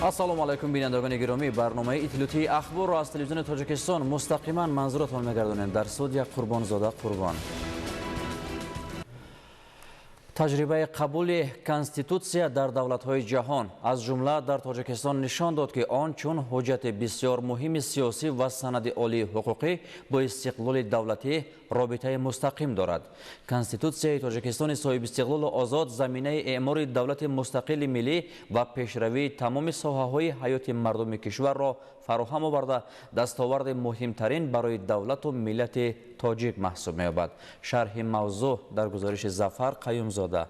ассалому алайкум бинандагони гиромӣ, барномаи иттилоъии ахборро аз телевизиони Тоҷикистон мустақиман манзуратон мегардонем. Дар студия Қурбонзода Қурбон. таҷрибаи қабули конститутсия дар давлатҳои ҷаҳон аз ҷумла дар Тоҷикистон нишон дод, ки он чун ҳуҷҷати бисёр муҳими сиёсӣ ва санади олии ҳуқуқӣ бо истиқлоли давлатӣ робитаи мустақим дорад. Конститутсияи Тоҷикистони соҳибистиқлолу озод заминаи эъмори давлати мустақили миллӣ ва пешравии тамоми соҳаҳои ҳаёти мардуми кишварро фароҳам оварда, дастоварди муҳимтарин барои давлату миллати тоҷик маҳсуб меёбад. шарҳи мавзӯъ дар гузориши Зафар Қаюмзода.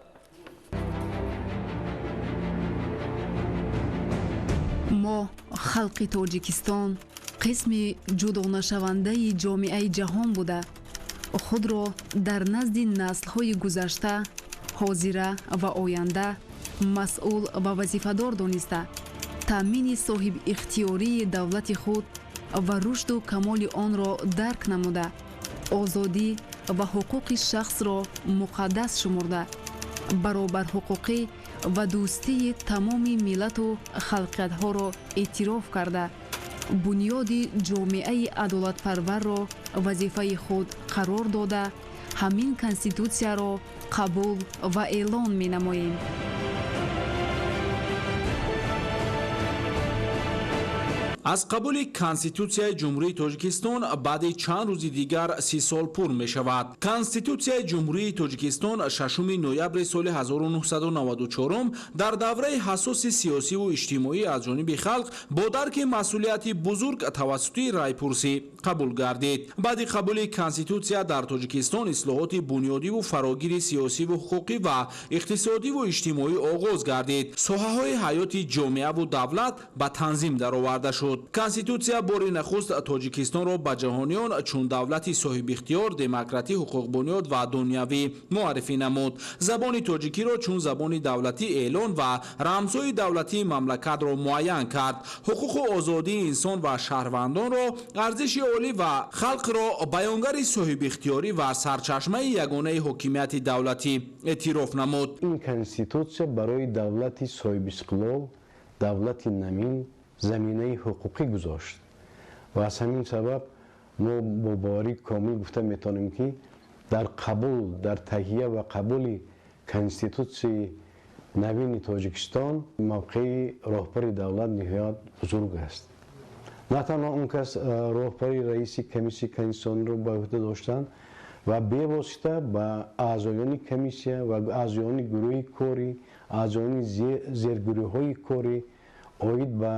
мо халқи Тоҷикистон қисми ҷудонашавандаи ҷомеаи ҷаҳон буда худро дар назди наслҳои гузашта, ҳозира ва оянда масъул ва вазифадор дониста таъмини соҳибихтиёрии давлати худ ва рушду камоли онро дарк намуда, озодӣ ва ҳуқуқи шахсро муқаддас шумурда, баробарҳуқуқӣ ва дӯстии тамоми миллату халқиятҳоро эътироф карда, бунёди ҷомеаи адолатпарварро вазифаи худ қарор дода, ҳамин конститутсияро қабул ва эълон менамоем. аз қабули Конститутсияи Ҷумҳурии Тоҷикистон баъди чанд рӯзи дигар 30 сол пур мешавад. Конститутсияи Ҷумҳурии Тоҷикистон 6 ноябри соли 1994 дар давраи ҳасоси сиёсиву иҷтимоӣ аз ҷониби халқ бо дарки масъулияти бузург тавассути райпурсӣ қабул гардид. баъди қабули Конститутсия дар Тоҷикистон ислоҳоти бунёдиву фарогири сиёсиву ҳуқуқӣ ва иқтисодиву иҷтимоӣ оғоз гардид. соҳаҳои ҳаёти ҷомеаву давлат ба танзим дароварда шуд. Конститутсия бори нахуст Тоҷикистонро ба ҷаҳониён чун давлати соҳибихтиёр, демократӣ, ҳуқуқбунёд ва дунявӣ муаррифӣ намуд. забони тоҷикиро чун забони давлатӣ эълон ва рамзҳои давлатии мамлакатро муайян кард. ҳуқуқу озодии инсон ва шаҳрвандонро, арзиши олӣ ва халқро баёнгари соҳибихтиёрӣ ва сарчашмаи ягонаи ҳокимияти давлатӣ эътироф намуд. ин конститутсия барои давлати соҳибистиқлол, давлати намин заминаи ҳуқуқӣ гузошт ва аз ҳамин сабаб мо бо боварӣ комил гуфта метавонем, ки дар таҳия ва қабули конститутсияи навини Тоҷикистон мавқеи роҳбари давлат ниҳоят бузург аст. на танҳо он кас роҳбари раиси комиссияи конститутсиониро ба уҳда доштанд ва бевосита ба аъзоёни комиссия ва аъзоёни гурӯҳи корӣ, аъзоёни зергурӯҳҳои корӣ оид ба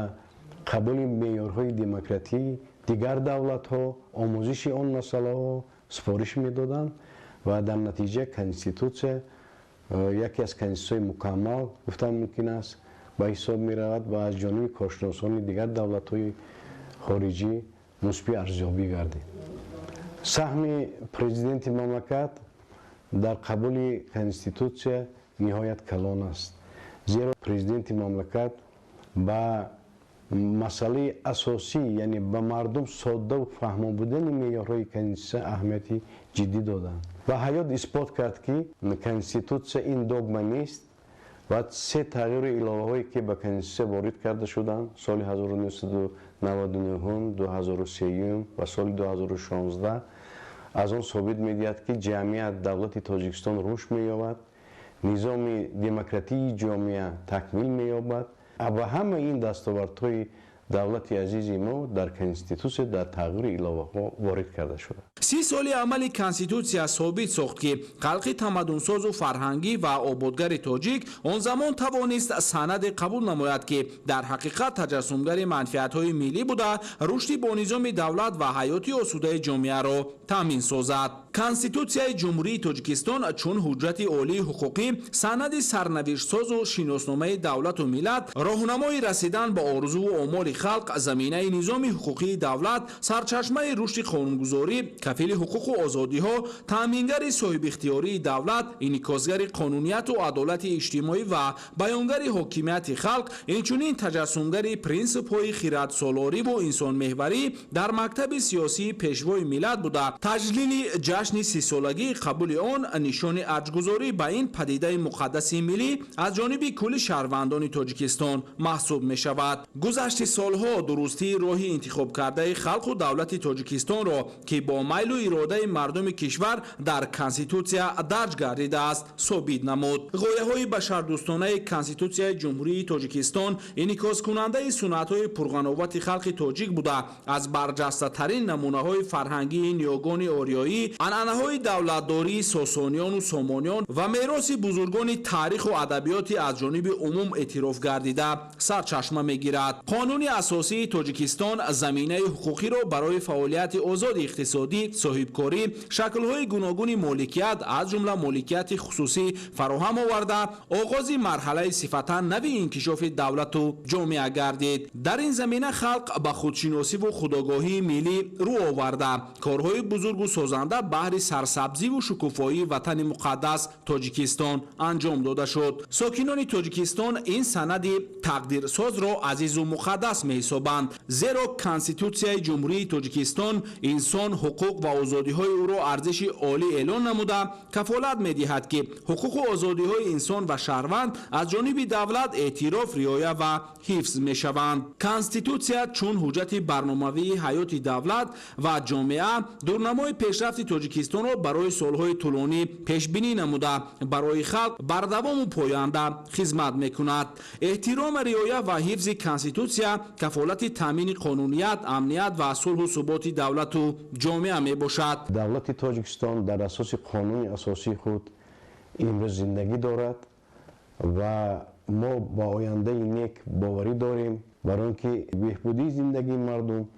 қабули меъёрҳои демократӣ дигар давлатҳо омӯзиши он масъалаҳо супориш медоданд ва дар натиҷа конститутсия яке аз конститутсияи мукаммал гуфтан мумкин аст ба ҳисоб меравад ва аз ҷониби коршиносони дигар давлатҳои хориҷӣ мусби арзёбӣ гардид. саҳми президенти мамлакат дар қабули конститутсия ниҳоят калон аст, зеро президенти мамлакат ба масъалаи асосӣ, яъне ба мардум соддаву фаҳмо будани меъёрҳои конститутсия аҳамияти ҷиддӣ доданд ва ҳаёт исбот кард, ки конститутсия ин догма нест ва се тағйири иловаҳое ки ба конститутсия ворид карда шуданд соли 1999, 2003 ва соли 2016 аз он собит медиҳад, ки ҷамъият давлати Тоҷикистон рушд меёбад, низоми демократии ҷомеа такмил меёбад ва ҳама ин дастовардҳои давлати азизи мо дар конститутсия дар тағйири иловаҳо ворид карда шуда. 30 соли амали конститутсия собит сохт, ки халқи тамаддунсозу фарҳангӣ ва ободгари тоҷик он замон тавонист санаде қабул намояд, ки дар ҳақиқат таҷассумгари манфиатҳои миллӣ буда рушди бо низоми давлат ва ҳаёти осудаи ҷомеаро таъмин созад. Конститутсияи Ҷумҳурии Тоҷикистон чун ҳуҷҷати олии ҳуқуқӣ, санади сарнавиштсозу шиносномаи давлату миллат, роҳнамои расидан ба орзуву омоли халқ, заминаи низоми ҳуқуқии давлат, сарчашмаи рушди қонунгузорӣ, кафили ҳуқуқу озодиҳо, таъмингари соҳибихтиёрии давлат, инъикосгари қонунияту адолати иҷтимоӣ ва баёнгари ҳокимияти халқ, инчунин таҷассумгари принсипҳои хиратсолориву инсонмеҳварӣ дар мактаби сиёсии пешвои миллат буда таҷлили ҷашн جشن 30 سالگی قبول آن نشان ارجگذاری به این پدیده مقدس ملی از جانب کل شهروندان تاجیکستان محسوب می شود. گذشته سالها درستی راهی انتخاب کرده خلق و دولت تاجیکستان را که با میل و اراده مردم کشور در کانستیتوسیا درج گردیده است ثابت نمود. غایه‌های بشردوستانه کانستیتوسیای جمهوری تاجیکستان انعکاس کننده سنت‌های پرغناوت خلق تاجیک بوده. از برجسته‌ترین نمونه‌های فرهنگی نیاگان آریایی، عنعنه‌های دولتداری ساسانیان و سامانیان و میراث بزرگان تاریخ و ادبیات از جانب عموم اعتراف گردیده سرچشمه می‌گیرد. قانون اساسی تاجیکستان زمینه حقوقی را برای فعالیت آزاد اقتصادی، صاحبکاری، شکل‌های گوناگون مالکیت از جمله مالکیت خصوصی فراهم آورده، آغاز مرحله صفتا نوی انکشاف دولت و جامعه گردید. در این زمینه خلق به خودشناسی و خودآگاهی ملی رو آورده، کارهای بزرگ و سازنده بهر سرسبزی و شکوفایی وطن مقدس تاجیکستان انجام داده شد. ساکنان تاجیکستان این سند تقدیرساز را عزیز و مقدس می‌حسابند، زیرا کانستیتوسیای جمهوری تاجیکستان انسان حقوق و آزادی‌های او را ارزش عالی اعلان نموده کفالت می‌دهد که حقوق و آزادی‌های انسان و شهروند از جانب دولت اعتراف، رعایت و حفظ می‌شوند. کانستیتوسیا چون حجت برنامه‌ای حیات دولت و جامعه دورنمای پیشرفت تاجیکستان را برای سالهای طولانی پیش بینی نموده برای خلق بردوام و پاینده خدمت می‌کند. احترام، رعایت و حفظ کانستیتوسیا کفالت تامین قانونیت، امنیت و صلح و ثبات دولت و جامعه میباشد. دولت تاجیکستان در اساس قانون اساسی خود امروز زندگی دارد و ما با آینده نیک باوری داریم، برای اینکه بهبودی زندگی مردم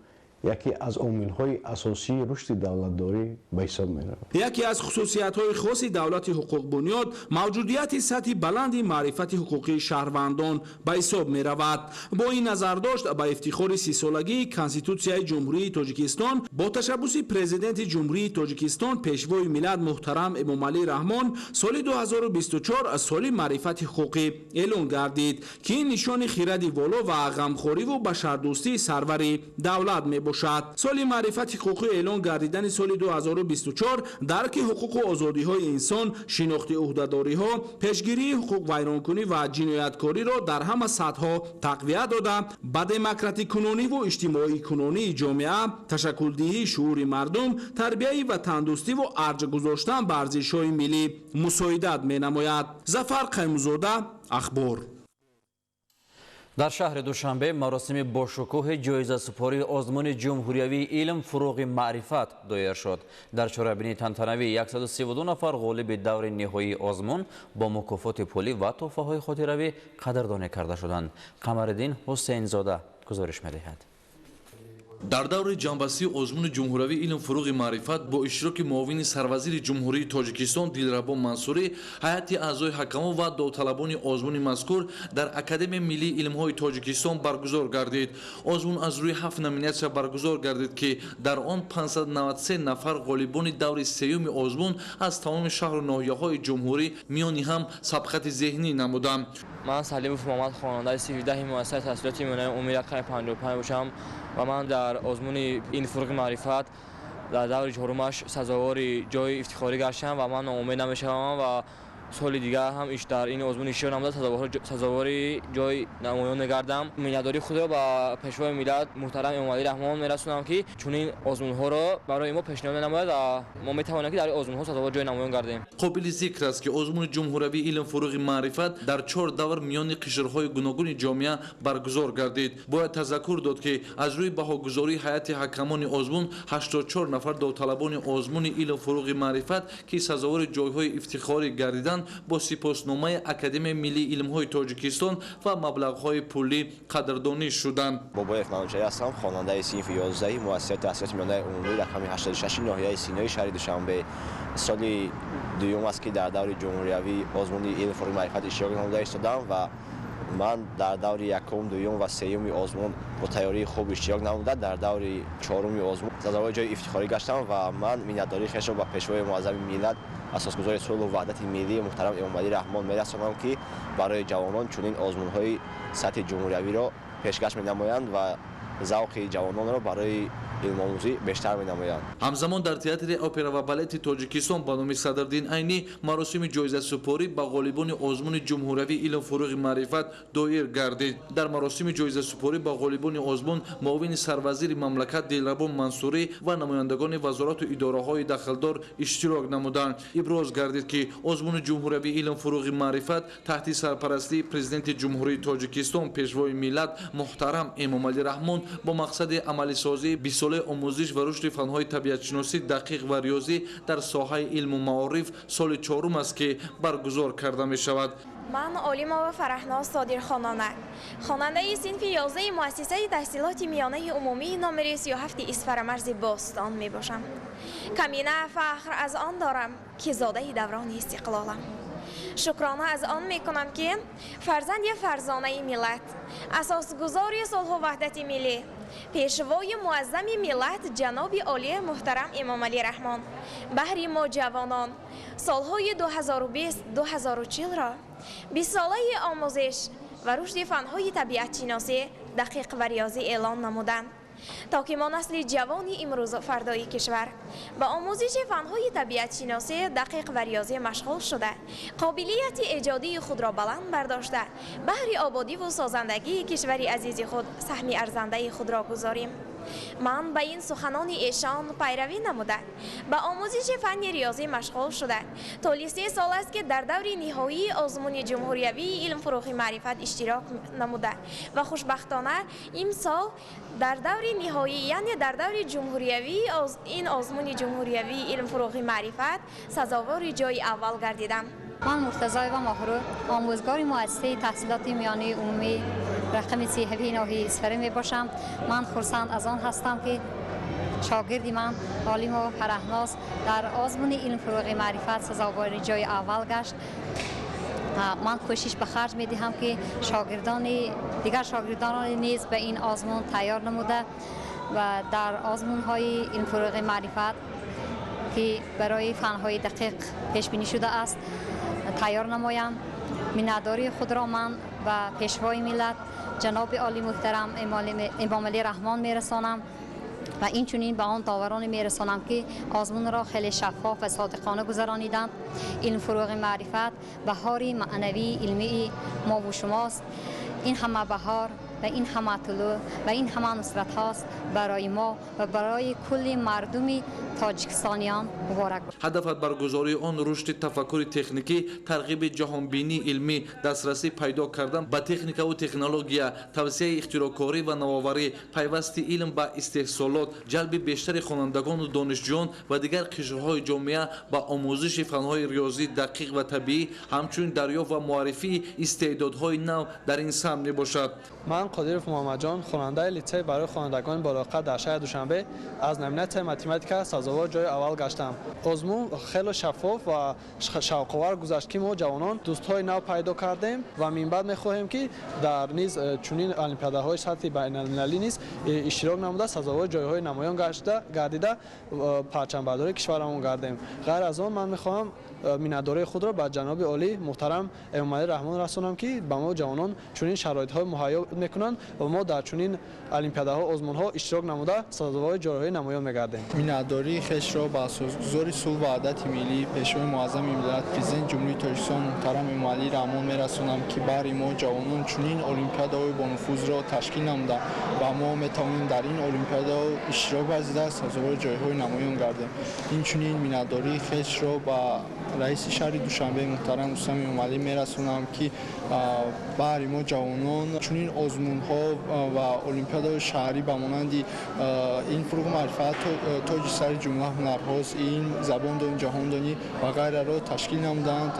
یکی از عامل‌های اساسی رشد دولتداری به حساب می‌رود. یکی از خصوصیت‌های خاص دولت حقوق بنیاد موجودیت سطح بلند معرفت حقوقی شهروندان به حساب می‌رود. با این نظر داشت به افتخار 30 سالگی کانستیتوسیای جمهوری تاجیکستان با تشبث پرزیدنت جمهوری تاجیکستان پیشوای ملت محترم امام علی رحمان سال 2024 سال معرفت حقوقی اعلان گردید که این نشان خرد والا و غمخواری و بشردوستی سرور دولت می‌باشد. سال معرفت حقوقی اعلان گردیدن سال 2024 درک حقوق و آزادی‌های انسان، شناخت عهده‌داری‌ها، پیشگیری حقوق ویرانکنی و جنایتکاری را در همه سطح‌ها تقویت داده، به دموکراتیک کنونی و اجتماعی کنونی جامعه، تشکل دهی شعور مردم، تربیت و تندرستی و ارجه گذاشتن به ارزش‌های ملی مساعدت می‌نماید. ظفر قیموزاده، اخبار. در شهر دوشنبه مراسم باشکوه جایزه سپاری آزمون جمهوریوی علم فروغ معرفت دایر شد. در چهاربینی تنتنوی 132 نفر غالب دور نهایی آزمون با مکافات پولی و تحفه‌های خاطره‌ای قدردانی کرده شدند. قمرالدین حسین زاده گزارش می‌دهد. در دور جنبستی آزمون جمهوریوی علم فروغ معرفت با اشتراک معاون سروزیر جمهوری تاجیکستان دلربا منصوری، هیئت اعضای حکما و داوطلبان آزمون مذکور در اکادمی ملی علم‌های تاجیکستان برگزار گردید. آزمون از روی 7 نامیناسیون برگزار گردید که در آن 593 نفر غالبان دور سوم آزمون از تمام شهر و ناحیه‌های جمهوری میانی هم سبقت ذهنی نمودند. من سلیموف محمد خواننده 17 مؤسسه تحصیلاتی میانه عمومی رقم 55 باشم و من در آزمون این فروغ معرفت در دور چهارمش سزاوار جای افتخاری گشتم و من ناامید نمیشم و سال دیگر هم در این آزمون ایشان نموده سزاوار جای نمایان نگردم. مینداری خود را با پیشوای ملت محترم امام علی رحمان میرسونم که چون این آزمون ها را برای ما پیشنهاد نماید و ما میتوانیم که در آزمون ها سزاوار جای نمایان گردیم. قابل ذکر است که آزمون جمهوریوی علم فروغ معرفت در 4 دور میان قشرهای گوناگون جامعه برگزار گردید. باید تذکر داد که از روی بهاگذاری هیئت حکمان آزمون 84 نفر داوطلبان آزمون علم فروغ معرفت که سزاوار جایهای افتخاری گردیدند با سپاسنامه اکادمی ملی علم‌های تاجیکستان و مبلغ‌های پولی قدردانی شدند. بابایف منوچهری هستم، خواننده صنف 11 مؤسسه تحصیلات میانه عمومی رقم 86 ناحیه سینای شهر دوشنبه. سال دوم است که در دور جمهوریوی آزمون علم فروغ معرفت اشتراک نموده ایستادم و من در دور یکم، دوم و سوم آزمون با تیاری خوب اشتراک نموده. در دور چهارم آزمون سزاوار جای افتخاری گشتم و من میnnتداری خویش را به پیشوای معظم ملت اساسگذار صلح و وحدت ملی محترم امام علی رحمان میرسانم که برای جوانان چنین آزمون‌های سطح جمهوریوی را پیشکش می‌نمایند و ذوق جوانان را برای علم‌آموزی بیشتر می‌نمایند. ҳамзамон дар театри опера ва балети тоҷикистон ба номи Садрдин Айнӣ маросими ҷоизасупорӣ ба ғолибони озмуни ҷумҳуриявии илм фурӯғи маърифат доир гардид. Дар маросими ҷоизасупорӣ ба ғолибони озмун муовини сарвазири мамлакат Дилрабо Мансурӣ ва намояндагони вазорату идораҳои дахлдор иштирок намуданд. Иброз гардид ки озмуни ҷумҳуриявии илм фурӯғи маърифат таҳти сарпарастии президенти ҷумҳурии Тоҷикистон пешвои миллат муҳтарам Эмомалӣ Раҳмон бо мақсади амалисозии бисолаи омӯзиш ва рушди фанҳои табиатшиносӣ дақиқ ва риёзӣ дар соҳаи илму маориф соли чорум аст ки баргузор карда мешавад. من علیمова فرحناز صادرخانانه خواننده صنف 11 مؤسسه تحصیلات میانه عمومی نمره 37 اسفرمرز باستان می باشم. کمینه فخر از آن دارم که زاده دوران استقلالم. شکرانه از آن می کنم که فرزند فرزانه ملت، اساسگذار صلح و وحدت ملی، پیشوای معظم ملت جناب عالی محترم امامعلی رحمان بهر ما جوانان سالهای 2020-2040 را 20 ساله آموزش و رشد فنهای طبیعت شناسی دقیق و ریاضی اعلان نمودند تا که ما نسل جوان امروز و فردای کشور با آموزش فنهای طبیعت شناسی دقیق و ریاضی مشغول شده قابلیت ایجادی خود را بلند برداشته بهر آبادی و سازندگی کشور عزیز خود سهم ارزنده خود را گذاریم. من به این سخنان ایشان پیروی نموده به آموزش فن ریاضی مشغول شده تا 3 سال است که در دور نهایی آزمون جمهوریوی علم فروغی معرفت اشتراک نموده و خوشبختانه این سال در دور نهایی یعنی در دور جمهوریوی این آزمون جمهوریوی علم فروغی معرفت سزاوار جای اول گردیدم. من مرتضی و ماهرو آموزگار مؤسسه تحصیلات میانه عمومی رقم 37 ناحیه اصفهان می باشم. من خرسند از آن هستم که شاگردی من علیمова فرحناز در آزمون علم فروغی معرفت سزاوار جای اول گشت. من کوشش به خرج می دهم که دیگر شاگردان نیز به این آزمون تیار نموده و در آزمون های علم فروغی معرفت که برای فنهای دقیق پیش بینی شده است تیار نمایم. مینداری خود را من و پیشوای ملت جناب عالی محترم امامعلی رحمان میرسانم و این چنین به آن داوران میرسانم که آزمون را خیلی شفاف و صادقانه گذرانیدند. علم فروغ معرفت بهاری معنوی علمی ما و شماست. این همه بهار و این همه طلوع و این همه نصرت هاست برای ما و برای کل مردم تاجیکستانیان مبارک باشد. هدف برگزاری آن رشد تفکر تکنیکی، ترغیب جهانبینی علمی، دسترسی پیدا کردن به تکنیک و تکنولوژیا، توسعه اختراعکاری و نوآوری، پیوست علم با استحصالات، جلب بیشتر خوانندگان و دانشجویان و دیگر قشرهای جامعه با آموزش فنهای ریاضی دقیق و طبیعی، همچنین دریافت و معرفی استعدادهای نو در این سمت باشد. من قادرов محمد جان خواننده لیسه برای خوانندگان بالاقد در شهر دوشنبه از نمینت متماتیکا سزاوار جای اول گشتم. آزمون خیلی شفاف و شوق‌آور گذشت که ما جوانان دوستای نو پیدا کردیم و من بعد می‌خواهیم که در نیز چنین المپیادهای سطح بین‌المللی نیز اشتراک نموده سزاوار جای‌های نمایان گردیده پرچمبرداری کشورمون گردیم. غیر از آن من می‌خواهم مینداری خود را به جناب عالی محترم امامعلی رحمان رسانم که به ما جوانان چنین شرایط‌های مهیا میکنند و ما در چنین المپیادها آزمون‌ها اشتراک نموده سزاوار جای‌های نمایان می‌گردیم. مینداری خش را با اساسگذار صلح و وحدت ملی پیشوای معظم ملت پرزیدنت جمهوری تاجیکستان محترم امامعلی رحمان میرسانم که برای ما جوانان چنین المپیادهای با نفوذ را تشکیل نموده و ما میتوانیم در این المپیادها اشتراک ورزیده سزاوار جای‌های نمایان گردیم. این چنین مینداری خش را با رئیس شهر دوشنبه محترم رستم امامعلی میرسانم که برای ما جوانان چنین آزمون‌ها و المپیادهای شهری به مانند این فروغ معرفت تاج سر جمله هنرهاست این زبان دانی جهان دانی و غیره را تشکیل نمودند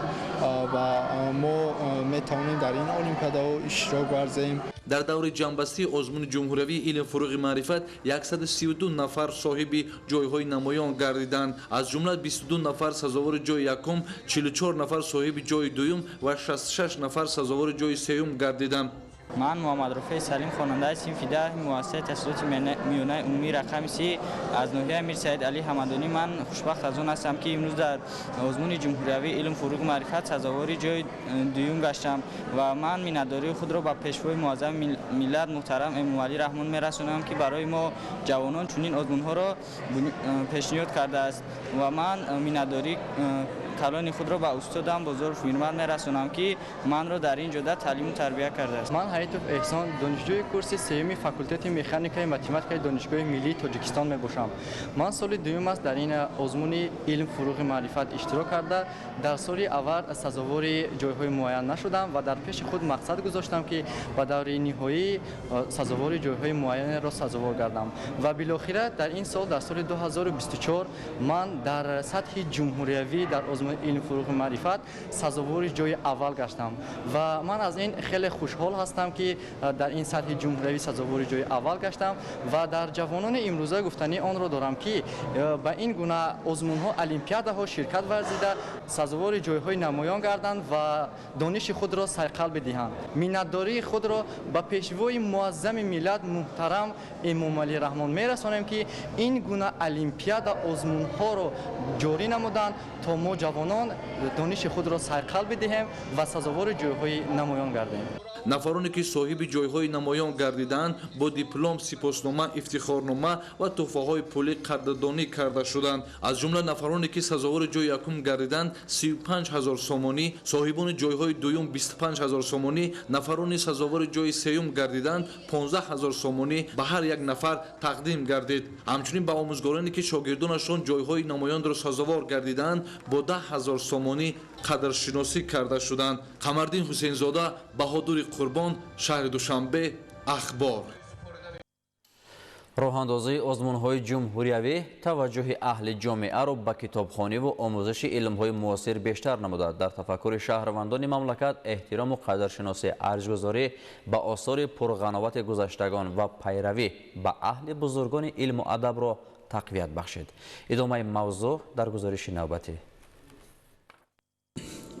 و ما میتوانیم در این المپیادها اشتراک ورزیم. در دور جنبستی آزمون جمهوریوی علم فروغ معرفت 132 نفر صاحب جای‌های نمایان گردیدند. از جمله 22 نفر سزاوار جای یکم، 44 نفر صاحب جای دوم و 66 نفر سزاوار جای سوم گردیدند. من محمد رفیع سلیم خواننده صنف 10 مؤسسه تحصیلات میانه عمومی رقم 3 از ناحیه امیر سعید علی حمدانی. من خوشبخت از آن هستم که امروز در آزمون جمهوری علم فروغ معرفت سزاوار جای دوم گشتم و من میnnتداری خود را به پیشوای معظم ملت محترم امام علی رحمان میرسانم که برای ما جوانان چنین آزمون ها را پیشنهاد کرده است و من میnnتداری کلان خود را به استادم بزرگ فرمند میرسانم که من را در این جهت تعلیم و تربیت کرده است. من حیاتوف احسان دانشجوی کورس سوم فاکولته مکانیکای متماتیک دانشگاه ملی تاجیکستان می باشم. من سال دوم است در این آزمون علم فروغ معرفت اشتراک کرده. در سال اول سزاوار جایهای معین نشدم و در پیش خود مقصد گذاشتم که به دور نهایی سزاوار جایهای معین را سزاوار گردم و بالاخره در این سال در سال 2024 من در سطح جمهوری در آزمون علم فروغ معرفت سزاوار جای اول گشتم و من از این خیلی خوشحال هستم که در این سطح جمهوری سزاوار جای اول گشتم و در جوانان امروزه گفتنی آن را دارم که به این گونه آزمون ها المپیاده ها شرکت ورزیده سزاوار جای های نمایان گردند و دانش خود را سرقلب دهند. منتداری خود را به پیشوای معظم ملت محترم امام علی رحمان میرسانیم که این گونه المپیاده آزمون ها را جاری نمودند تا ما جوانان دانش خود را سرقلب دهیم و سزاوار جایهای نمایان گردیم. нафароне ки соҳиби ҷойҳои намоён гардиданд бо диплом сипоснома ифтихорнома ва тӯҳфаҳои пулӣ қадрдонӣ карда шуданд. аз ҷумла нафароне ки сазовори ҷои якум гардиданд 35 000 сомонӣ, соҳибони ҷойҳои дуюм 25 000 сомонӣ, нафарони сазовори ҷои сеюм гардиданд 15 000 сомонӣ ба ҳар як нафар тақдим гардид. ҳамчунин ба омӯзгороне ки шогирдонашон ҷойҳои намоёнро сазовор гардиданд бо 10 000 сомонӣ қадршиносӣ карда шуданд. қамардин ҳусейнзода, баҳодури қурбон, шаҳри душанбе, ахбор. роҳандозии озмунҳои ҷумҳуриявӣ таваҷҷӯҳи аҳли ҷомеаро ба китобхониву омӯзиши илмҳои муосир бештар намуда дар тафаккури шаҳрвандони мамлакат эҳтирому қадршиносӣ арзгузорӣ ба осори пурғановати гузаштагон ва пайравӣ ба аҳли бузургони илму адабро тақвият бахшид. идомаи мавзӯъ дар гузориши навбатӣ.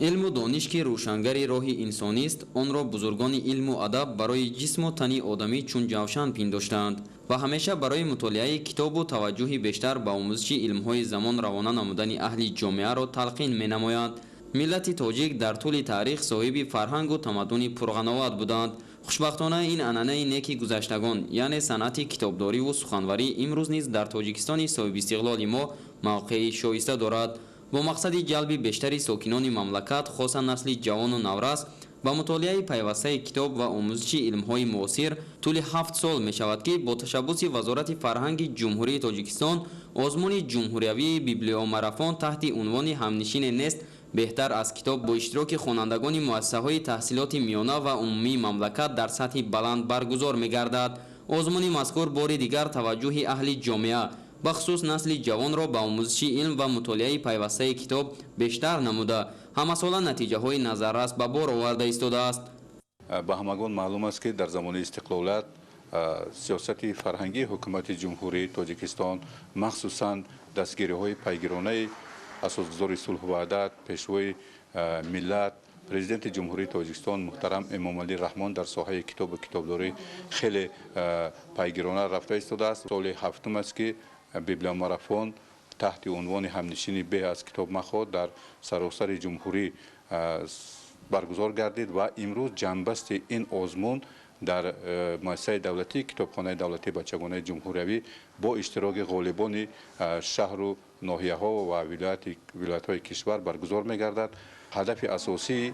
علم و دانش که روشنگری راهی انسانی است، آن را بزرگان علم و ادب برای جسم و تن آدمی چون جوشن پنداشتند و همیشه برای مطالعه کتاب و توجه بیشتر به آموزش علم‌های زمان روانه نمودن اهل جامعه را تلقین می‌نمایند. ملت تاجیک در طول تاریخ صاحب فرهنگ و تمدن پرغناوت بودند. خوشبختانه این عنعنه نیکی گذشتگان یعنی صنعت کتابداری و سخنوری امروز نیز در تاجیکستان صاحب استقلال ما موقعی شایسته دارد. با مقصد جلب بیشتری ساکنان مملکت خاصا نسل جوان و نورس با مطالعه پیوسته کتاب و آموزش علم‌های معاصر طول 7 سال می شود که با تشبث وزارت فرهنگ جمهوری تاجیکستان آزمون جمهوری بیبلیومارافون تحت عنوان همنشین نست بهتر از کتاب با اشتراک خوانندگان مؤسسه‌های تحصیلات میانه و عمومی مملکت در سطح بلند برگزار می گردد. آزمون مذکور بار دیگر توجه اهل جامعه بخصوص نسل جوان را به آموزش علم و مطالعه پیوسته کتاب بیشتر نموده همساله نتیجه های نظررس به بار آورده ایستاده است. به همگان معلوم است که در زمان استقلالت سیاست فرهنگی حکومت جمهوری تاجیکستان مخصوصا دستگیری های پیگیرانه اساسگذار صلح و وحدت پیشوای ملت پرزیدنت جمهوری تاجیکستان محترم امام علی رحمان در ساحه کتاب و کتابداری خیلی پیگیرانه رفته ایستاده است. سال هفتم است که بیبلیومارافون تحت عنوان همنشینی به از کتاب مخواد در سراسر جمهوری برگزار گردید و امروز جنبست این آزمون در مؤسسه دولتی کتابخانه دولتی بچگانه جمهوری با اشتراک غالبان شهر و ناحیه ها و ولایت های کشور برگزار می گردد. هدف اساسی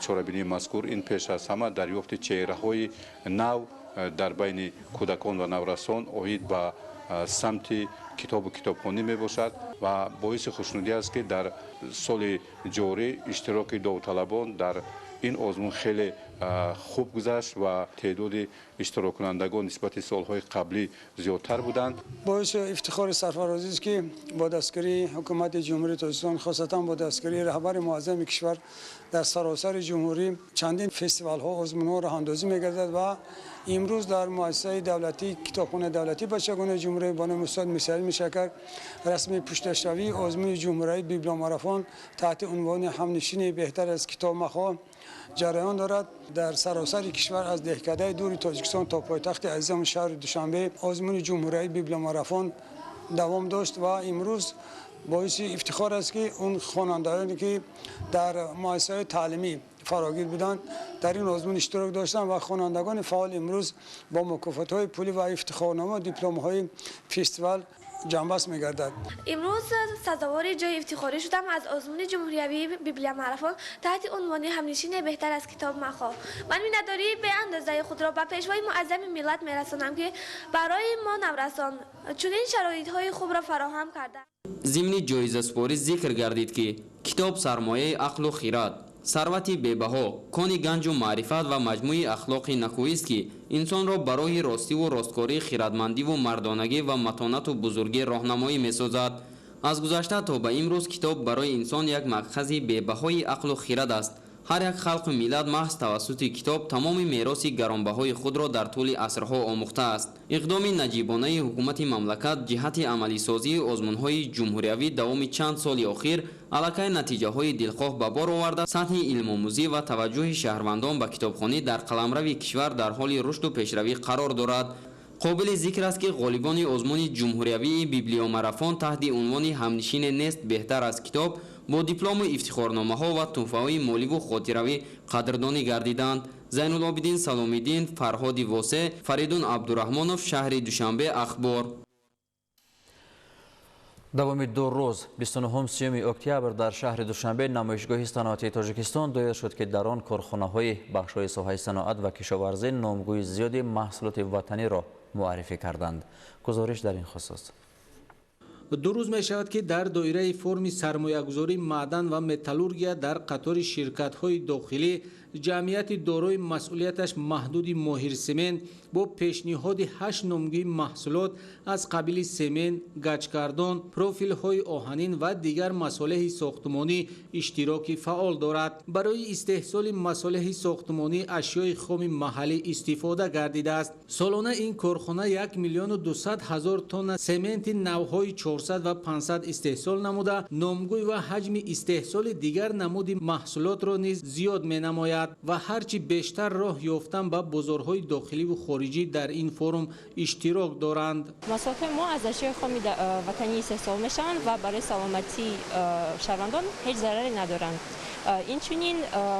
چاره‌بینی مذکور این پیش از همه دریافت چهره های نو در بین کودکان و نورسان آید به سمت کتاب و کتابخوانی می باشد و باعث خوشنودی است که در سال جاری اشتراک داوطلبان در این آزمون خیلی خوب گذشت و تعداد اشتراک کنندگان نسبت سالهای قبلی زیادتر بودند. باعث افتخار سرفرازی است که با دستگیری حکومت جمهوری تاجیکستان خاصتا با دستگیری رهبر معظم کشور در سراسر جمهوری چندین فستیوال ها آزمون ها راه اندازی می‌گردد و امروز در مؤسسه دولتی کتابخانه دولتی بچگان جمهوری بانو استاد میسائیل میشکر رسمی پشتشوی آزمون جمهوری بیبلومارافون تحت عنوان همنشینی بهتر از کتاب مخوان جریان دارد. در سراسر کشور از دهکده دور تاجیکستان تا پایتخت عزیزم شهر دوشنبه آزمون جمهوری بیبلومارافون دوام داشت و امروز باعث افتخار است که اون خوانندگانی که در مؤسسه تعلیمی فراگیر بودند در این آزمون اشتراک داشتند و خوانندگان فعال امروز با مکافات‌های پولی و افتخارنامه و دیپلم‌های فستیوال جنبش می‌گردد. امروز سزاوار جای افتخاری شدم از آزمون جمهوری بیبلومارافون تحت عنوان همنشین بهتر از کتاب مخواه. من می‌نداری به اندازه خود را به پیشوای معظم ملت می‌رسانم که برای ما نورسان چنین شرایط‌های خوب را فراهم کرده. ضمن جایزه سپاری ذکر گردید که کتاب سرمایه عقل و خیرات، ثروتی به‌بها، کانی گنج و معرفت و مجموعه اخلاق نکویی است که انسان را برای راستی و راستکاری، خیرتمندی و مردانگی و متانت و بزرگی راهنمایی می‌سازد. از گذشته تا به امروز کتاب برای انسان یک مأخذ به‌بهای عقل و خیرت است. هر یک خلق ملت محض توسط کتاب تمام میراث گرانبهای خود را در طول عصرها آموخته است. اقدام نجیبانه حکومت مملکت جهت عملی سازی آزمون‌های جمهوریوی دوام چند سال اخیر علاقه نتیجه‌های دلخواه به بار آورده، سطح علم آموزی و توجه شهروندان به کتابخوانی در قلمرو کشور در حال رشد و پیشروی قرار دارد. قابل ذکر است که غالبان آزمون جمهوریوی بیبلومارافون تحت عنوان همنشین نیست بهتر از کتاب با دیپلم و افتخارنامه‌ها و تحفه‌های مالی و خاطروی قدردانی گردیدند. زین العابدین سلامی‌دین، فرهاد واسع، فریدون عبدالرحمنов، شهر دوشنبه. اخبار. دوام 2 روز 29 اکتبر در شهر دوشنبه نمایشگاه صنعتی تاجیکستان دایر شد که در آن کارخانه‌های بخش‌های ساحه صنعت و کشاورزی نامگوی زیادی محصولات وطنی را معرفی کردند. گزارش در این خصوص. 2 روز می شود که در دایره فرم سرمایه‌گذاری معدن و متالورگیا در قطار شرکت‌های داخلی جمعیت دارای مسئولیتش محدود ماهر سمنت با پیشنهاد 8 نامگوی محصولات از قبیل سمنت، گچکردان، پروفیل‌های آهنین و دیگر مصالح ساختمانی اشتراکی فعال دارد. برای استحصال مصالح ساختمانی اشیای خام محلی استفاده گردیده است. سالانه این کارخانه 1,200,000 تن سمنت نوع‌های 400 و 500 استحصال نموده، نامگوی و حجم استحصال دیگر نمود محصولات را نیز زیاد می‌نماید و هرچی بیشتر راه یافتن به بازارهای داخلی و خارجی در این فرم اشتراک دارند. محصولات ما از اشیاء خام وطنی استحصال میشوند و برای سلامتی شهروندان هیچ ضرری ندارند. این چنین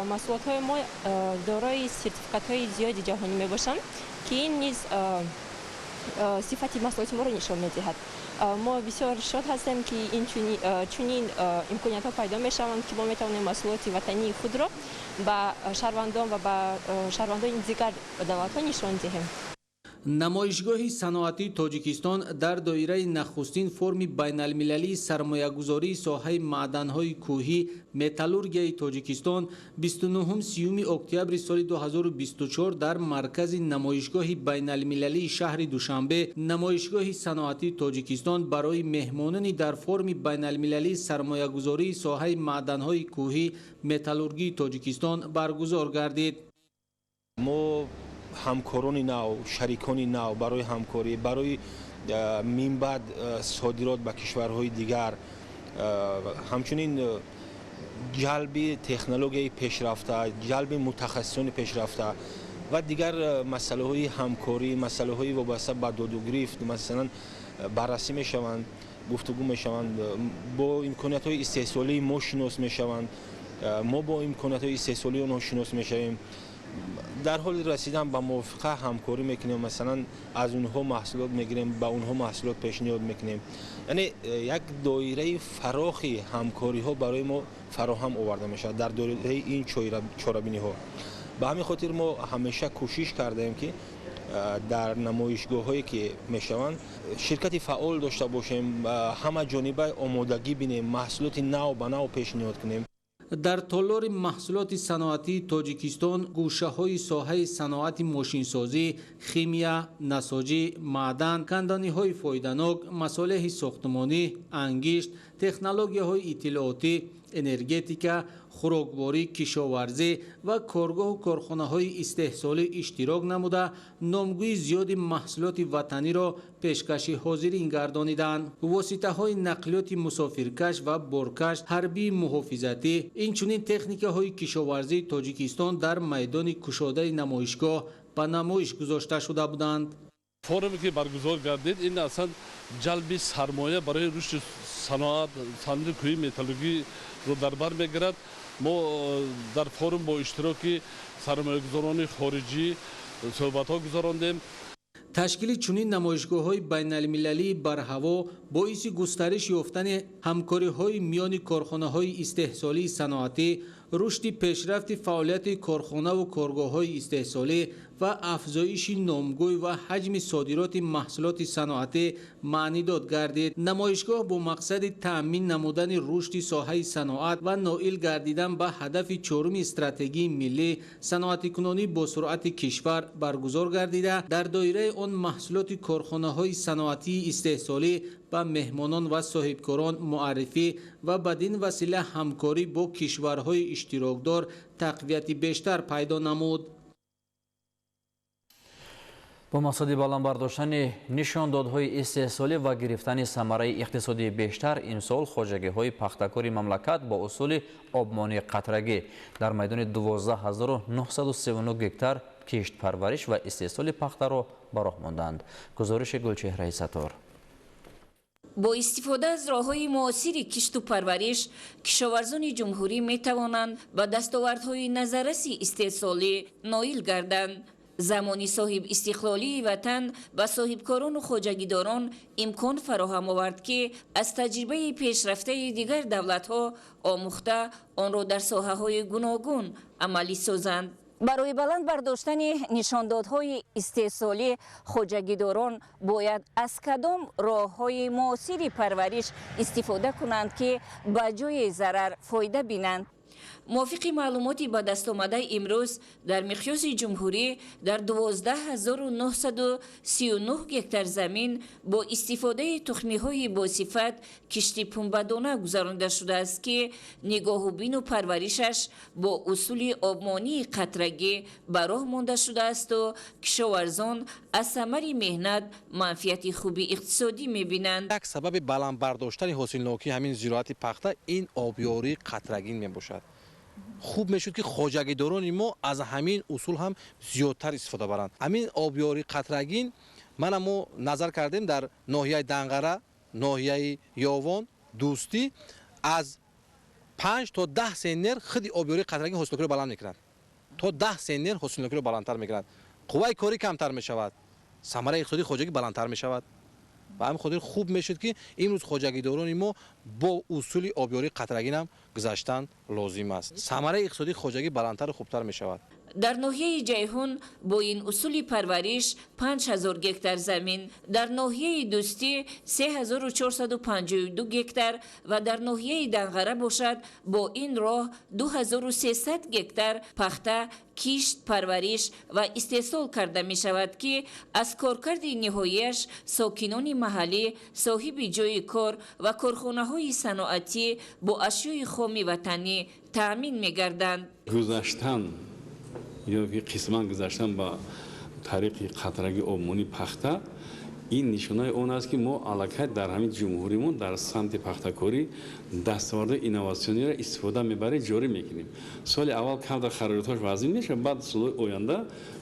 محصولات های ما دارای سرتیفیکات های زیادی جهانی میباشند که این نیز صفت محصولات ما را نشان میدهد. ما بسیار شاد هستیم که این چنین امکانیت ها پیدا می شوند که ما می توانیم محصولات وطنی خود را به شهروندان و به شهروندان دیگر دولت ها نشان دهیم. نمایشگاه صنعتی تاجیکستان در دایره نخستین فرم بین المللی سرمایه‌گذاری ساحه معدن‌های کوهی متالورگیای تاجیکستان 29 اکتبر سال 2024 در مرکز نمایشگاه بین المللی شهر دوشنبه نمایشگاه صنعتی تاجیکستان برای مهمانانی در فرم بین المللی سرمایه‌گذاری ساحه معدن‌های کوهی متالورگی تاجیکستان برگزار گردید. همکاران نو، شریکان نو برای همکاری، برای منبع صادرات به کشورهای دیگر، همچنین جلب تکنولوژی پیشرفته، جلب متخصصان پیشرفته و دیگر مسئله های همکاری، مسئله های وابسته به داد و گریفت مثلا بررسی می شوند، گفتگو می شوند، با امکانات های استحصالی ما شناس می شوند، ما با امکانات های استحصالی آنها شناس می شویم. در حال رسیدن به موافقه همکاری میکنیم، مثلا از اونها محصولات میگیریم، به اونها محصولات پیشنهاد میکنیم. یعنی یک دایره فراخی همکاری ها برای ما فراهم آورده میشه در دایره این چهاربینی ها. به همین خاطر ما همیشه کوشش کردیم که در نمایشگاه هایی که میشوند شرکت فعال داشته باشیم، همه جانبه آمادگی بینیم، محصولات نو به نو پیشنهاد کنیم. در تالار محصولات صنعتی تاجیکستان گوشه های ساحه صنعت ماشینسازی، خیمیا، نساجی، معدن، کندانی های فایده‌ناک، مصالح ساختمانی، انگشت، تکنولوژی های اطلاعاتی، енергетика, хӯрокворӣ, кишоварзӣ ва коргоҳу корхонаҳои истеҳсолӣ иштирок намуда, номгӯи зиёди маҳсулоти ватаниро пешкаши ҳозирин гардониданд. воситаҳои нақлиёти мусофиркаш ва боркаш, ҳарбии муҳофизатӣ, инчунин техникаҳои кишоварзии Тоҷикистон дар майдони кушодаи намоишгоҳ ба намоиш гузошта шуда буданд. форуме ки баргузор гардид ин аслан ҷалби сармоя барои рушди саноат, санаи кӯҳии металлургиро дар бар мегирад. мо дар форум бо иштироки сармоягузорони хориҷӣ суҳбатҳо гузарондем. ташкили чунин намоишгоҳҳои байналмилалии барҳаво боиси густариш ёфтани ҳамкориҳои миёни корхонаҳои истеҳсолии саноатӣ, рушди пешрафти фаъолияти корхонаву коргоҳҳои истеҳсолӣ ва афзоиши номгӯй ва ҳаҷми содироти маҳсулоти саноатӣ маънидод гардид. намоишгоҳ бо мақсади таъмин намудани рушди соҳаи саноат ва ноил гардидан ба ҳадафи чоруми стратегии миллӣ саноатикунонӣ бо суръати кишвар баргузор гардида, дар доираи он маҳсулоти корхонаҳои саноатии истеҳсолӣ ба меҳмонон ва соҳибкорон муаррифӣ ва бадин васила ҳамкорӣ бо кишварҳои иштирокдор тақвияти бештар пайдо намуд. бо мақсади баланд бардоштани нишондодҳои истеҳсолӣ ва гирифтани самараи иқтисодии бештар, имсол хоҷагиҳои пахтакори мамлакат бо усули обмонии қатрагӣ дар майдони 12939 гектар киштпарвариш ва истеҳсоли пахтаро ба роҳ монданд. гузориши Гулчеҳраи Сатор. бо истифода аз роҳҳои муосири кишту парвариш, кишоварзони ҷумҳурӣ метавонанд ба дастовардҳои назарраси истеҳсолӣ ноил гарданд. замони соҳиб истиқлолии ватан ба соҳибкорону хоҷагидорон имкон фароҳам овард ки аз таҷрибаи пешрафтаи дигар давлатҳо омӯхта онро дар соҳаҳои гуногун амалӣ созанд. барои баланд бардоштани нишондодҳои истеҳсолӣ, хоҷагидорон бояд аз кадом роҳҳои муосири парвариш истифода кунанд ки ба ҷои зарар фоида бинанд. мувофиқи маълумоти ба дастомадаи имрӯз, дар миқёси ҷумҳурӣ дар 12939 гектар замин бо истифодаи тухмиҳои босифат кишти пунбадона гузаронида шудааст ки нигоҳубину парваришаш бо усули обмонии қатрагӣ ба роҳ монда шудаасту кишоварзон аз самари меҳнат манфиати хуби иқтисодӣ мебинанд. як сабаби баланд бардоштани ҳосилнокии ҳамин зироати пахта ин обёрии қатрагин мебошад. хуб мешуд ки хоҷагидорони мо аз ҳамин усул ҳам зиёдтар истифода баранд. ҳамин обёри қатрагин мана мо назар кардем дар ноҳияи Данғара, ноҳияи Ёвон, Дӯстӣ аз 5 то 10 сентнер хиди обёри қатрагин ҳосилнокиро баланд мекунанд. то 10 сентнер ҳосилнокиро баландтар мекунанд. қувваи корӣ камтар мешавад, самараи иқтисодии хоҷагӣ баландтар мешавад. ба ҳамин хотир хуб мешуд ки имрӯз хоҷагидорони мо бо усули обёрии қатрагин ҳам гузаштан лозим аст. самараи иқтисодии хоҷагӣ баландтару хубтар мешавад. дар ноҳияи Ҷайҳун бо ин усули парвариш 5000 гектар замин, дар ноҳияи Дӯстӣ 3452 гектар ва дар ноҳияи Данғара бошад бо ин роҳ 2300 гектар пахта кишт парвариш ва истеҳсол карда мешавад ки аз коркарди ниҳояш сокинони маҳаллӣ, соҳиби ҷойи кор ва корхонаҳои саноатӣ бо ашёи хоми ватанӣ таъмин мегарданд. гузаштан ё ки қисман гузаштан ба тариқи қатраги обмонӣ пахта ин нишонаи он аст ки мо аллакай дар ҳамин ҷумҳуримон дар самти пахтакорӣ дастовардаи инноватсиониро истифода мебарем, ҷорӣ мекунем. соли аввал камтар хароҷотҳош вазин мешавад, баъд солҳои оянда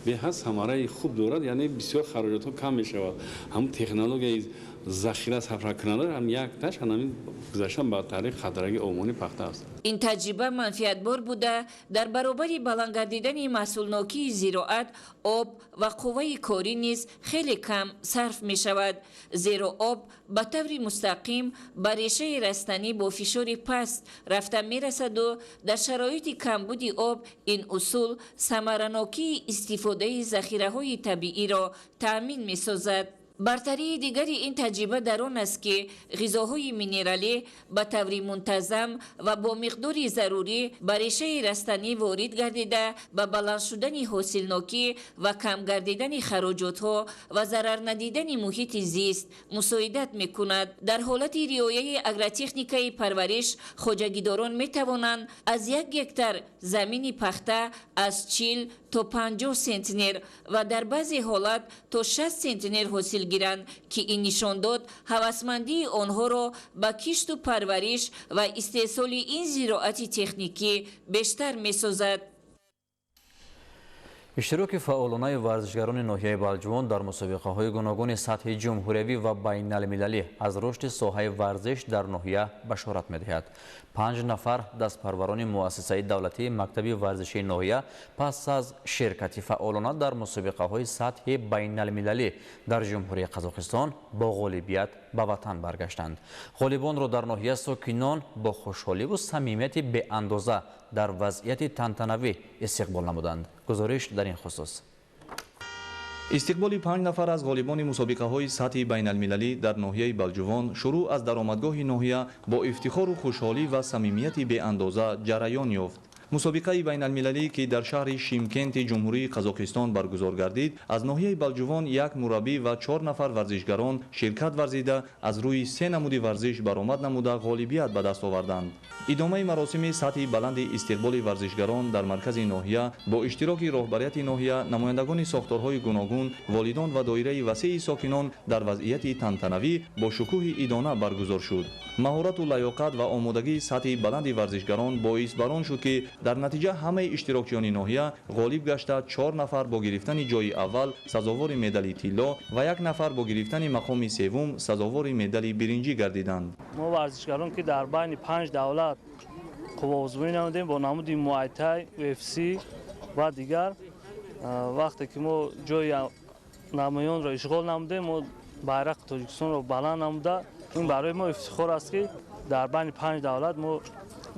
беҳад самараи хуб дорад, яъне бисёр хароҷотҳо кам мешавад. ҳамун технологияи захира сафракунанда ҳам якташ ҳамин гузаштан ба тариқи қатраги обмонӣ пахта аст. ин таҷриба манфиатбор буда дар баробари баланд гардидани маҳсулнокии зироат, об ва қувваи корӣ низ хеле кам сарф мешавад, зеро об ба таври мустақим ба решаи растанӣ бо фишори паст рафта мерасаду дар шароити камбуди об ин усул самаранокии истифодаи захираҳои табииро таъмин месозад. бартарии дигари ин таҷриба дар он аст ки ғизоҳои минералӣ ба таври мунтазам ва бо миқдори зарурӣ ба решаи растанӣ ворид гардида ба баланд шудани ҳосилнокӣ ва кам гардидани хароҷотҳо ва зарар надидани муҳити зист мусоидат мекунад. дар ҳолати риояи агротехникаи парвариш хоҷагидорон метавонанд аз 1 гектар замини пахта аз 40 то 50 сентнер ва дар баъзе ҳолат то 60 сентнер ҳосил гиранд ки ин нишон дод ҳавасмандии онҳоро ба кишту парвариш ва истеҳсоли ин зироати техникӣ бештар месозад. иштироки фаъолонаи варзишгарони ноҳияи Балҷувон дар мусобиқаҳои гуногуни сатҳи ҷумҳуриявӣ ва байналмилалӣ аз рушди соҳаи варзиш дар ноҳия башорат медиҳад. 5 нафар дастпарварони муассисаи давлатии мактаби варзишии ноҳия пас аз ширкати фаъолона дар мусобиқаҳои сатҳи байналмилалӣ дар ҷумҳурии Қазоқистон бо ғолибият ба ватан баргаштанд. ғолибонро дар ноҳия сокинон бо хушҳоливу самимияти беандоза дар вазъияти тантанавӣ истиқбол намуданд. гузориш дар ин хусус. истиқболи 5 нафар аз ғолибони мусобиқаҳои сатҳи байналмилалӣ дар ноҳияи Балҷувон шурӯъ аз даромадгоҳи ноҳия бо ифтихору хушҳолӣ ва самимияти беандоза ҷараён ёфт. мусобиқаи байналмилалӣ ки дар шаҳри Шимкенти ҷумҳурии Қазоқистон баргузор гардид, аз ноҳияи Балҷувон 1 мураббӣ ва 4 нафар варзишгарон ширкат варзида аз рӯи 3 намуди варзиш баромад намуда ғолибият ба даст оварданд. идомаи маросими сатҳи баланди истиқболи варзишгарон дар маркази ноҳия бо иштироки роҳбарияти ноҳия, намояндагони сохторҳои гуногун, волидон ва доираи васеъи сокинон дар вазъияти тантанавӣ бо шукӯҳи идона баргузор шуд. маҳорату лаёқат ва омодагии сатҳи баланди варзишгарон боис бар он шуд ки дар натиҷа ҳамаи иштирокчиёни ноҳия ғолиб гашта 4 нафар бо гирифтани ҷои аввал сазовори медали тилло ва 1 нафар бо гирифтани мақоми севум сазовори медали биринҷӣ гардиданд. мо варзишгарон ки дар байни 5 давлат қувваозмоӣ намудем бо намуди муайтай, UFC ва дигар. вақте ки мо ҷои намоёнро ишғол намудем, мо байрақи Тоҷикистонро баланд намуда, ин барои мо ифтихор аст ки дар байни 5 давлат мо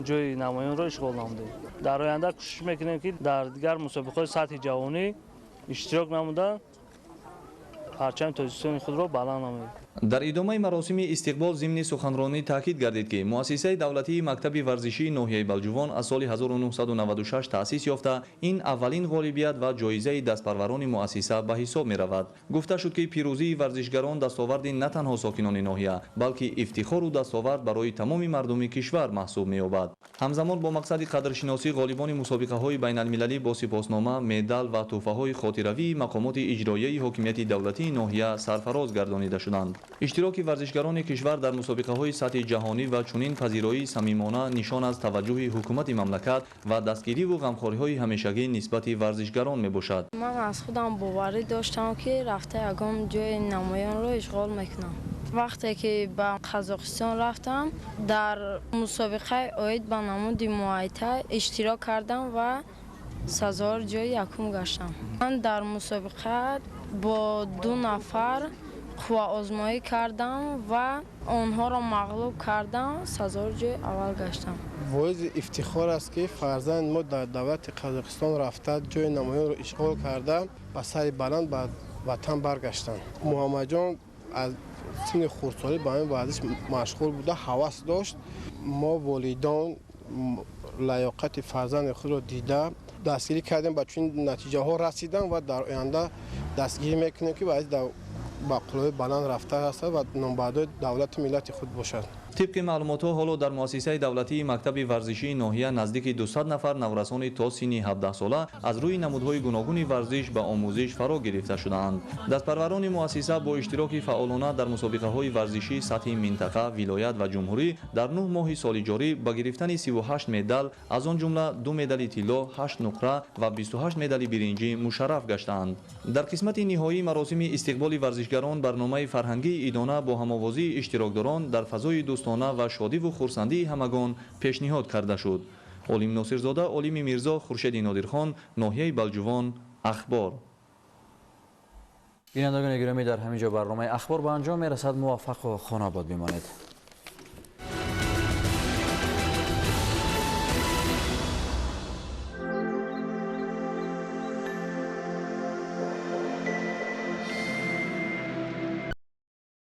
ҷои намоёнро ишғол намудем. дар оянда кӯшиш мекунем ки дар дигар мусобиқаҳои сатҳи ҷаҳонӣ иштирок намуда парчами Тоҷикистони худро баланд намоем. дар идомаи маросими истиқбол зимни суханронӣ таъкид гардид ки муассисаи давлатии мактаби варзишии ноҳияи Балҷувон аз соли 1996 таъсис ёфта ин аввалин ғолибият ва ҷоизаи дастпарварони муассиса ба ҳисоб меравад. гуфта шуд ки пирӯзии варзишгарон дастоварди на танҳо сокинони ноҳия, балки ифтихору дастовард барои тамоми мардуми кишвар маҳсуб меёбад. ҳамзамон бо мақсади қадршиносӣ ғолибони мусобиқаҳои байналмилалӣ бо сипоснома, медал ва тӯҳфаҳои хотиравии мақомоти иҷроияи ҳокимияти давлатии ноҳия сарфароз гардонида шуданд. иштироки варзишгарони кишвар дар мусобиқаҳои сатҳи ҷаҳонӣ ва чунин пазироии самимона нишон аз таваҷҷӯҳи ҳукумати мамлакат ва дастгириву ғамхориҳои ҳамешагӣ нисбати варзишгарон мебошад. ман аз худам боварӣ доштам ки рафта ягон ҷои намоёнро ишғол мекунам. вақте ки ба Қазоқистон рафтам, дар мусобиқаи оид ба намуди муайтай иштирок кардам ва сазовори ҷои якум гаштам. ман дар мусобиқа бо 2 нафар қувваозмоӣ кардам ва онҳоро мағлуб кардам, сазовори ҷои аввал гаштам. боизи ифтихор аст ки фарзанд мо дар давлати Қазоқистон рафта ҷои намоёнро ишғол карда ба сари баланд ба ватан баргаштанд. муҳаммадҷон аз синни хурдсолӣ ба ҳамин варзиш машғул буда ҳавас дошт. мо волидон лаёқати фарзанди худро дида дастгирӣ кардем, ба чунин натиҷаҳо расидам ва дар оянда дастгирӣ мекунем ки ба қуллаи баланд рафта ҳастад ва номбардори давлати миллати худ бошад. طبق معلومات‌ها حالا در مؤسسه دولتی مکتب ورزشی ناحیه نزدیک 200 نفر نورسان تا سن 17 ساله از روی نمودهای گوناگون ورزش به آموزش فرا گرفته شدند. دستپروران مؤسسه با اشتراک فعالانه در مسابقه‌های ورزشی سطح منطقه، ولایت و جمهوری در 9 ماه سال جاری با گرفتن 38 مدال از آن جمله 2 مدال طلا، 8 نقره و 28 مدال برنجی مشرف گشتند. در قسمت نهایی مراسم استقبال ورزشگران برنامه فرهنگی ادانه با هم‌آوازی اشتراکداران در فضای دوستانه و شادی و خرسندی همگان پیشنهاد کرده شد. علیم ناصرزاده، علیم میرزا، خورشید نادرخان، ناحیه بلجوان، اخبار. بینندگان گرامی در همینجا برنامه اخبار به انجام میرسد. موفق و خانه آباد بمانید.